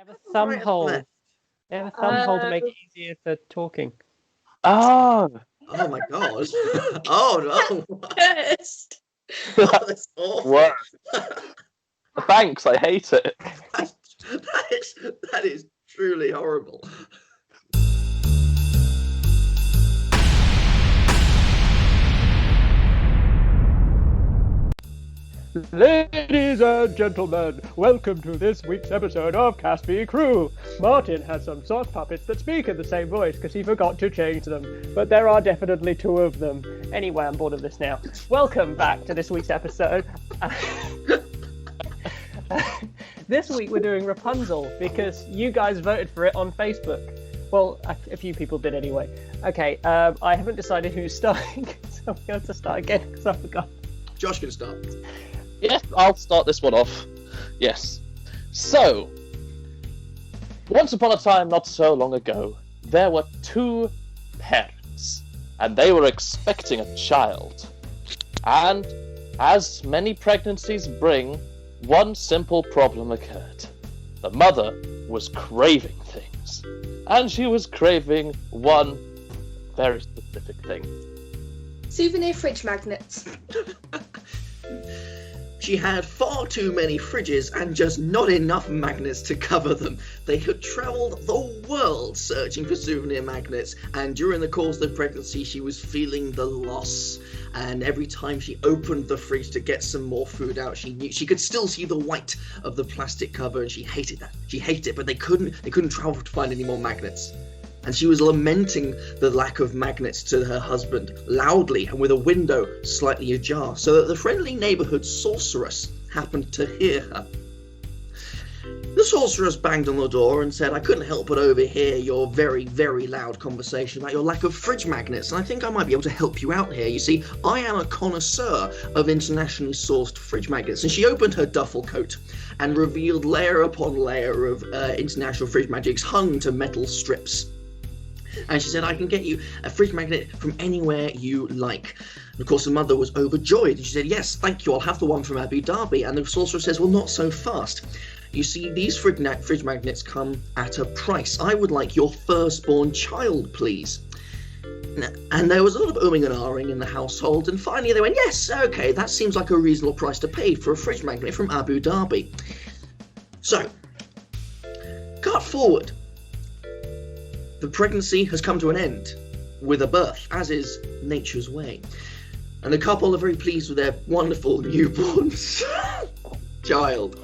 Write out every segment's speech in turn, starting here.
have a thumb hole. They have a thumb hole to make it easier for talking. Oh. Oh my god. Oh no. Yes. Oh, that's awful. What? Thanks, I hate it. That is truly horrible. Ladies and gentlemen, welcome to this week's episode of Cast Me Crew. Martin has some sock puppets that speak in the same voice because he forgot to change them, but there are definitely two of them. Anyway, I'm bored of this now. Welcome back to this week's episode. This week we're doing Rapunzel because you guys voted for it on Facebook. Well, a few people did anyway. Okay, I haven't decided who's starting, so I'm going to start again because I forgot. Josh can start. Yes, I'll start this one off. Yes. So, once upon a time, not so long ago, there were two parents, and they were expecting a child. And, as many pregnancies bring, one simple problem occurred. The mother was craving things, and she was craving one very specific thing. Souvenir fridge magnets. She had far too many fridges and just not enough magnets to cover them. They had travelled the world searching for souvenir magnets, and during the course of the pregnancy she was feeling the loss. And every time she opened the fridge to get some more food out, she knew she could still see the white of the plastic cover, and she hated that. She hated it, but they couldn't travel to find any more magnets. And she was lamenting the lack of magnets to her husband, loudly and with a window slightly ajar, so that the friendly neighbourhood sorceress happened to hear her. The sorceress banged on the door and said, "I couldn't help but overhear your very, very loud conversation about your lack of fridge magnets, and I think I might be able to help you out here. You see, I am a connoisseur of internationally sourced fridge magnets." And she opened her duffel coat and revealed layer upon layer of international fridge magnets hung to metal strips. And she said, "I can get you a fridge magnet from anywhere you like." And of course the mother was overjoyed, and she said, "Yes, thank you, I'll have the one from Abu Dhabi." And the sorcerer says, "Well, not so fast. You see, these fridge magnets come at a price. I would like your firstborn child, please." And there was a lot of umming and ahhing in the household, and finally they went, "Yes, okay, that seems like a reasonable price to pay for a fridge magnet from Abu Dhabi." So, cut forward. The pregnancy has come to an end with a birth, as is nature's way. And the couple are very pleased with their wonderful newborn child.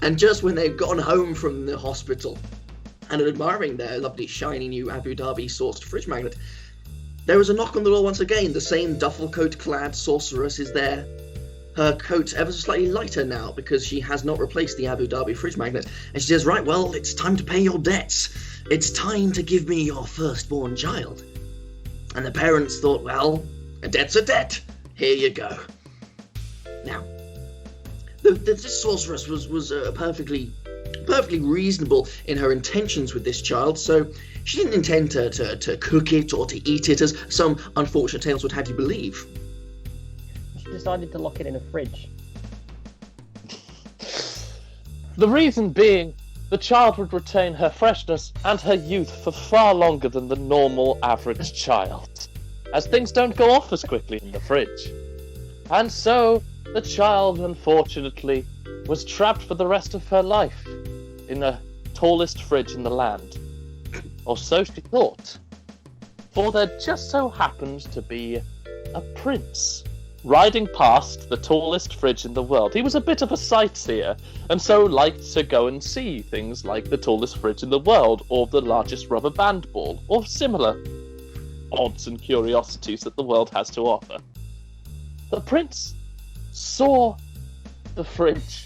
And just when they've gone home from the hospital and are admiring their lovely shiny new Abu Dhabi sourced fridge magnet, there is a knock on the door once again. The same duffel coat clad sorceress is there. Her coat ever so slightly lighter now because she has not replaced the Abu Dhabi fridge magnet. And she says, "Right, well, it's time to pay your debts. It's time to give me your firstborn child." And the parents thought, well, a debt's a debt. Here you go. Now, this sorceress was perfectly reasonable in her intentions with this child, so she didn't intend to cook it or to eat it, as some unfortunate tales would have you believe. She decided to lock it in a fridge. The reason being, the child would retain her freshness and her youth for far longer than the normal average child, as things don't go off as quickly in the fridge. And so, the child, unfortunately, was trapped for the rest of her life in the tallest fridge in the land. Or so she thought. For there just so happened to be a prince riding past the tallest fridge in the world. He was a bit of a sightseer, and so liked to go and see things like the tallest fridge in the world, or the largest rubber band ball, or similar odds and curiosities that the world has to offer. The prince saw the fridge,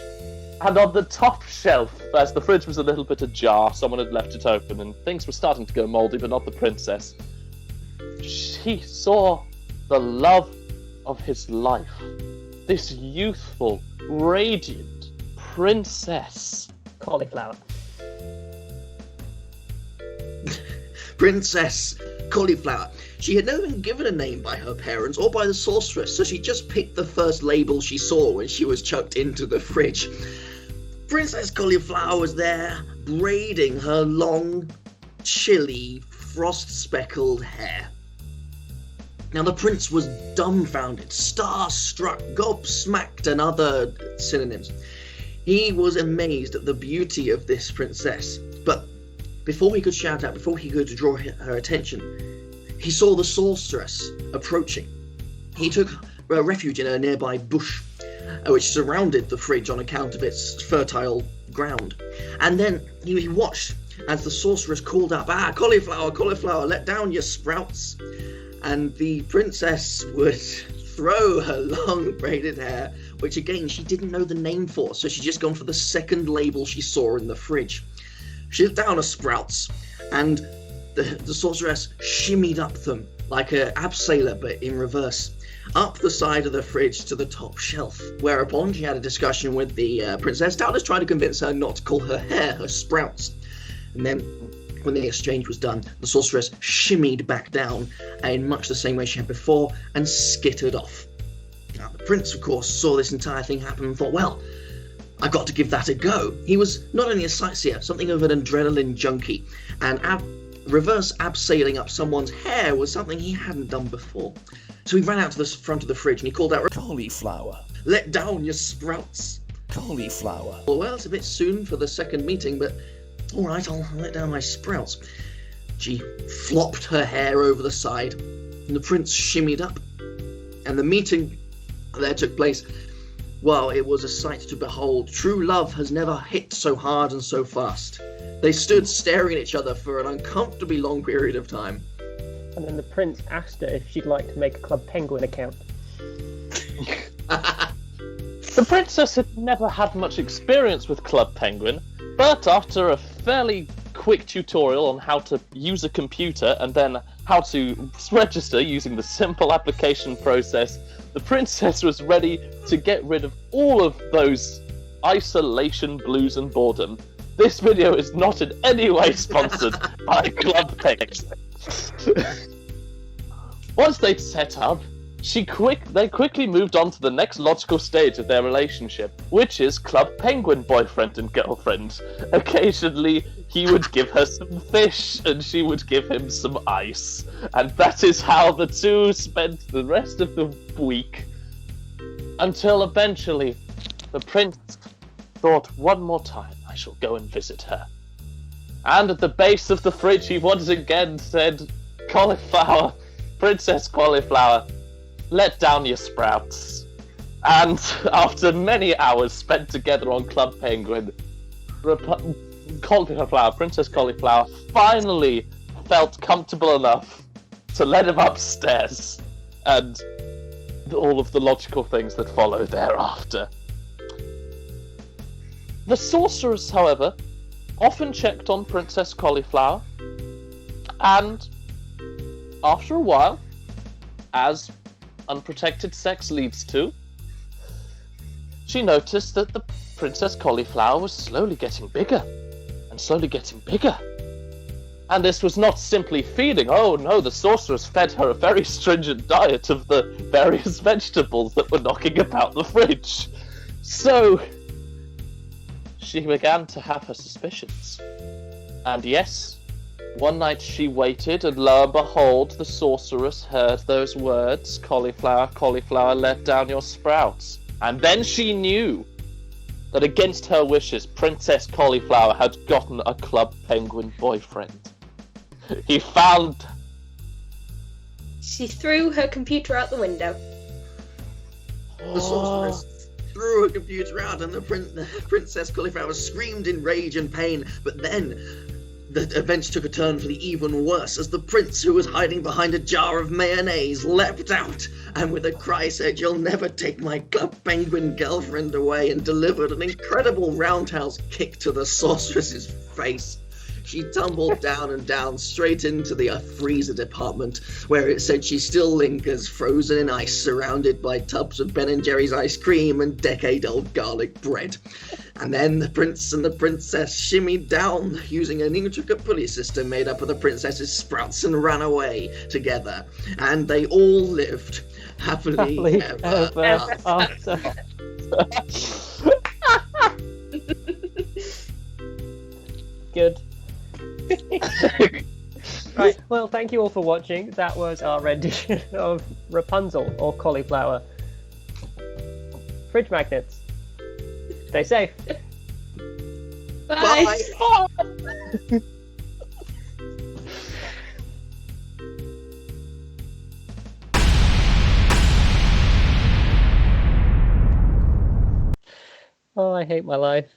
and on the top shelf, as the fridge was a little bit ajar, someone had left it open, and things were starting to go mouldy, but not the princess. She saw the love of his life, this youthful, radiant princess. Cauliflower. Princess Cauliflower. She had never been given a name by her parents or by the sorceress, so she just picked the first label she saw when she was chucked into the fridge. Princess Cauliflower was there, braiding her long, chilly, frost-speckled hair. Now the prince was dumbfounded, star-struck, gobsmacked, and other synonyms. He was amazed at the beauty of this princess, but before he could shout out, before he could draw her attention, he saw the sorceress approaching. He took refuge in a nearby bush, which surrounded the fridge on account of its fertile ground. And then he watched as the sorceress called up, cauliflower, cauliflower, let down your sprouts. And the princess would throw her long braided hair, which again she didn't know the name for, so she'd just gone for the second label she saw in the fridge. She let down her sprouts, and the sorceress shimmied up them like an abseiler, but in reverse, up the side of the fridge to the top shelf. Whereupon she had a discussion with the princess, doubtless trying to convince her not to call her hair her sprouts. And then, when the exchange was done, the sorceress shimmied back down in much the same way she had before and skittered off. Now, the prince, of course, saw this entire thing happen and thought, well, I've got to give that a go. He was not only a sightseer, something of an adrenaline junkie, and reverse abseiling up someone's hair was something he hadn't done before. So he ran out to the front of the fridge and he called out, Cauliflower. let down your sprouts. Cauliflower. Well, it's a bit soon for the second meeting, but alright, I'll let down my sprouts. She flopped her hair over the side, and the prince shimmied up, and the meeting there took place. Well, it was a sight to behold. True love has never hit so hard and so fast. They stood staring at each other for an uncomfortably long period of time. And then the prince asked her if she'd like to make a Club Penguin account. The princess had never had much experience with Club Penguin, but after a fairly quick tutorial on how to use a computer and then how to register using the simple application process, the princess was ready to get rid of all of those isolation, blues, and boredom. This video is not in any way sponsored by Club Penguin. Once they'd set up, they quickly moved on to the next logical stage of their relationship, which is Club Penguin boyfriend and girlfriend. Occasionally, he would give her some fish, and she would give him some ice. And that is how the two spent the rest of the week. Until eventually, the prince thought, one more time, I shall go and visit her. And at the base of the fridge, he once again said, Cauliflower, Princess Cauliflower, let down your sprouts. And after many hours spent together on Club Penguin, Cauliflower, Princess Cauliflower, finally felt comfortable enough to let him upstairs, and all of the logical things that follow thereafter. The sorceress, however, often checked on Princess Cauliflower, and after a while, as unprotected sex leads to, she noticed that the Princess Cauliflower was slowly getting bigger, and slowly getting bigger. And this was not simply feeding. Oh no, the sorceress fed her a very stringent diet of the various vegetables that were knocking about the fridge. So, she began to have her suspicions. And yes, one night she waited, and lo and behold, the sorceress heard those words, Cauliflower, cauliflower, let down your sprouts. And then she knew that against her wishes, Princess Cauliflower had gotten a Club Penguin boyfriend. He found... She threw her computer out the window. The sorceress threw her computer out, and the Princess Cauliflower screamed in rage and pain. But then the events took a turn for the even worse, as the prince, who was hiding behind a jar of mayonnaise, leapt out and with a cry said, "You'll never take my Club Penguin girlfriend away," and delivered an incredible roundhouse kick to the sorceress's face. She tumbled down and down straight into the freezer department, where it said she still lingers, frozen in ice, surrounded by tubs of Ben & Jerry's ice cream and decade-old garlic bread. And then the prince and the princess shimmied down using an intricate pulley system made up of the princess's sprouts and ran away together. And they all lived happily ever after. good. Right, well, thank you all for watching. That was our rendition of Rapunzel, or cauliflower. Fridge magnets. Stay safe. Bye. Bye. Oh, I hate my life.